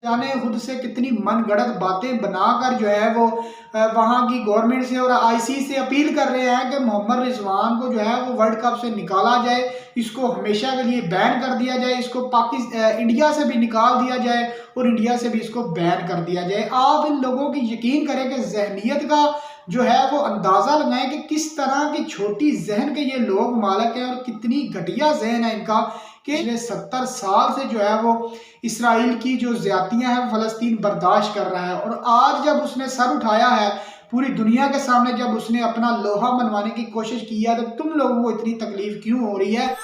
जाने खुद से कितनी मन गढ़ंत बातें बनाकर जो है वो वहाँ की गवर्नमेंट से और आईसी से अपील कर रहे हैं कि मोहम्मद रिजवान को जो है वो वर्ल्ड कप से निकाला जाए, इसको हमेशा के लिए बैन कर दिया जाए, इसको इंडिया से भी निकाल दिया जाए और इंडिया से भी इसको बैन कर दिया जाए। आप इन लोगों की यकीन करें कि जहनीत का जो है वो अंदाज़ा लगाएं कि किस तरह की छोटी जहन के ये लोग मालक हैं और कितनी घटिया जहन है इनका कि पिछले 70 साल से जो है वो इसराइल की जो ज्यादतियां हैं फ़लस्तीन बर्दाश्त कर रहा है। और आज जब उसने सर उठाया है पूरी दुनिया के सामने, जब उसने अपना लोहा मनवाने की कोशिश की है, तो तुम लोगों को इतनी तकलीफ क्यों हो रही है?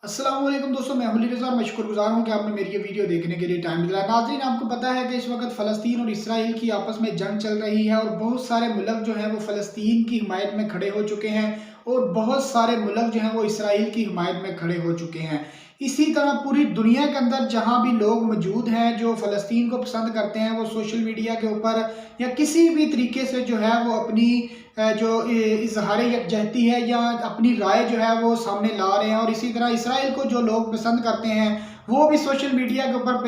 अस्सलाम वालेकुम दोस्तों, मैं अली रज़ा और मैं शुक्रगुजार हूँ कि आपने मेरी ये वीडियो देखने के लिए टाइम दिया। नाज़रीन, आपको पता है कि इस वक्त फ़लस्तीन और इसराइल की आपस में जंग चल रही है और बहुत सारे मुल्क जो हैं वो फ़लस्तीन की हिमायत में खड़े हो चुके हैं और बहुत सारे मुल्क जो हैं वो इसराइल की हिमायत में खड़े हो चुके हैं। इसी तरह पूरी दुनिया के अंदर जहाँ भी लोग मौजूद हैं जो फ़लस्तीन को पसंद करते हैं, वो सोशल मीडिया के ऊपर या किसी भी तरीके से जो है वो अपनी जो इजहार यकजहती है या अपनी राय जो है वो सामने ला रहे हैं। और इसी तरह इसराइल को जो लोग पसंद करते हैं वो भी सोशल मीडिया के ऊपर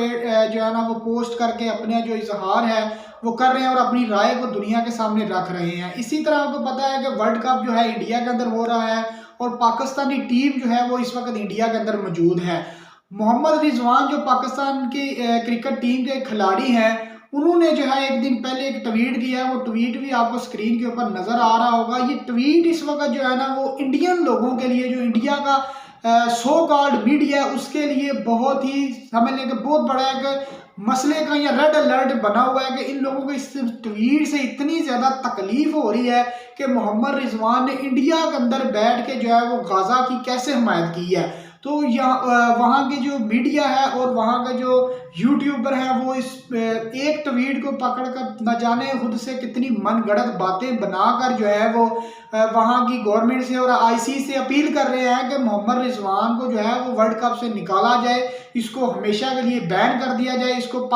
जो है ना वो पोस्ट करके अपना जो इजहार है वो कर रहे हैं और अपनी राय को दुनिया के सामने रख रहे हैं। इसी तरह आपको पता है कि वर्ल्ड कप जो है इंडिया के अंदर हो रहा है और पाकिस्तानी टीम जो है वो इस वक्त इंडिया के अंदर मौजूद है। मोहम्मद रिजवान जो पाकिस्तान की क्रिकेट टीम के खिलाड़ी हैं, उन्होंने जो है एक दिन पहले एक ट्वीट किया है। वो ट्वीट भी आपको स्क्रीन के ऊपर नजर आ रहा होगा। ये ट्वीट इस वक्त जो है ना वो इंडियन लोगों के लिए, जो इंडिया का सो कॉल्ड मीडिया है, उसके लिए बहुत ही समझ लें कि बहुत बड़ा एक मसले का या रेड अलर्ट बना हुआ है कि इन लोगों को इस ट्वीट से इतनी ज़्यादा तकलीफ हो रही है कि मोहम्मद रिजवान ने इंडिया के अंदर बैठ के जो है वो गाज़ा की कैसे हिमायत की है। तो यहाँ वहाँ की जो मीडिया है और वहाँ के जो यूट्यूबर हैं वो इस एक ट्वीट को पकड़कर न जाने खुद से कितनी मन गढ़ंत बातें बनाकर जो है वो वहाँ की गवर्नमेंट से और आईसी से अपील कर रहे हैं कि मोहम्मद रिजवान को जो है वो वर्ल्ड कप से निकाला जाए, इसको हमेशा के लिए बैन कर दिया जाए, इसको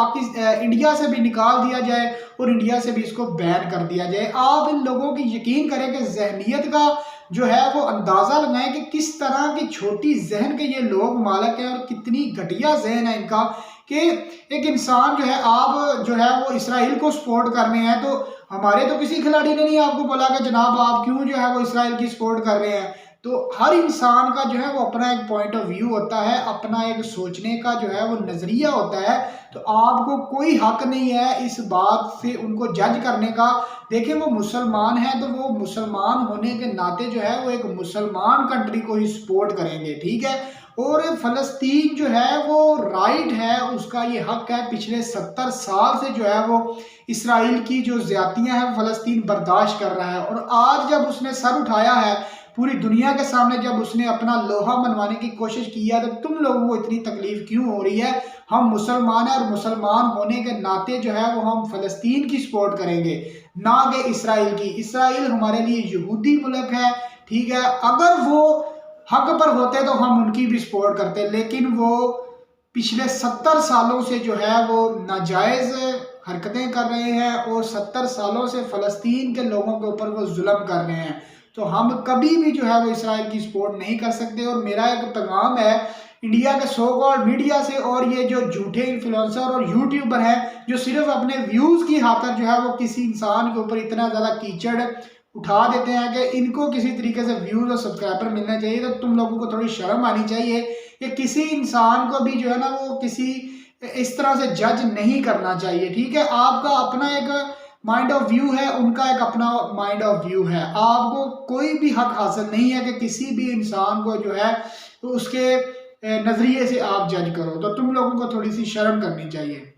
इंडिया से भी निकाल दिया जाए और इंडिया से भी इसको बैन कर दिया जाए। आप इन लोगों की यकीन करें कि जहनीत का जो है वो अंदाज़ा लगाएं कि किस तरह की छोटी जहन के ये लोग मालक हैं और कितनी घटिया जहन है इनका कि एक इंसान जो है, आप जो है वो इसराइल को सपोर्ट कर रहे हैं, तो हमारे तो किसी खिलाड़ी ने नहीं आपको बोला कि जनाब आप क्यों जो है वो इसराइल की सपोर्ट कर रहे हैं। तो हर इंसान का जो है वो अपना एक पॉइंट ऑफ व्यू होता है, अपना एक सोचने का जो है वो नज़रिया होता है। तो आपको कोई हक नहीं है इस बात से उनको जज करने का। देखिए, वो मुसलमान है तो वो मुसलमान होने के नाते जो है वो एक मुसलमान कंट्री को ही सपोर्ट करेंगे, ठीक है। और फ़लस्तीन जो है वो राइट है, उसका ये हक है। पिछले 70 साल से जो है वो इसराइल की जो ज्यादतियां हैं फ़लस्तीन बर्दाश्त कर रहा है। और आज जब उसने सर उठाया है पूरी दुनिया के सामने, जब उसने अपना लोहा मनवाने की कोशिश की है, तो तुम लोगों को इतनी तकलीफ क्यों हो रही है? हम मुसलमान हैं और मुसलमान होने के नाते जो है वो हम फ़लस्तीन की सपोर्ट करेंगे, ना कि इसराइल की। इसराइल हमारे लिए यहूदी मुल्क है, ठीक है। अगर वो हक पर होते तो हम उनकी भी सपोर्ट करते, लेकिन वो पिछले 70 सालों से जो है वो नाजायज़ हरकतें कर रहे हैं और 70 सालों से फ़लस्तीन के लोगों के ऊपर वो जुल्म कर रहे हैं। तो हम कभी भी जो है वो इसराइल की सपोर्ट नहीं कर सकते। और मेरा एक पैगाम है इंडिया के सो कॉल्ड मीडिया से और ये जो झूठे इन्फ्लुएंसर और यूट्यूबर हैं जो सिर्फ अपने व्यूज़ की खातिर जो है वो किसी इंसान के ऊपर इतना ज़्यादा कीचड़ उठा देते हैं कि इनको किसी तरीके से व्यूज़ और सब्सक्राइबर मिलना चाहिए। तो तुम लोगों को थोड़ी शर्म आनी चाहिए कि किसी इंसान को भी जो है ना वो किसी इस तरह से जज नहीं करना चाहिए, ठीक है। आपका अपना एक माइंड ऑफ व्यू है, उनका एक अपना माइंड ऑफ व्यू है। आपको कोई भी हक हासिल नहीं है कि किसी भी इंसान को जो है तो उसके नज़रिए से आप जज करो। तो तुम लोगों को थोड़ी सी शर्म करनी चाहिए।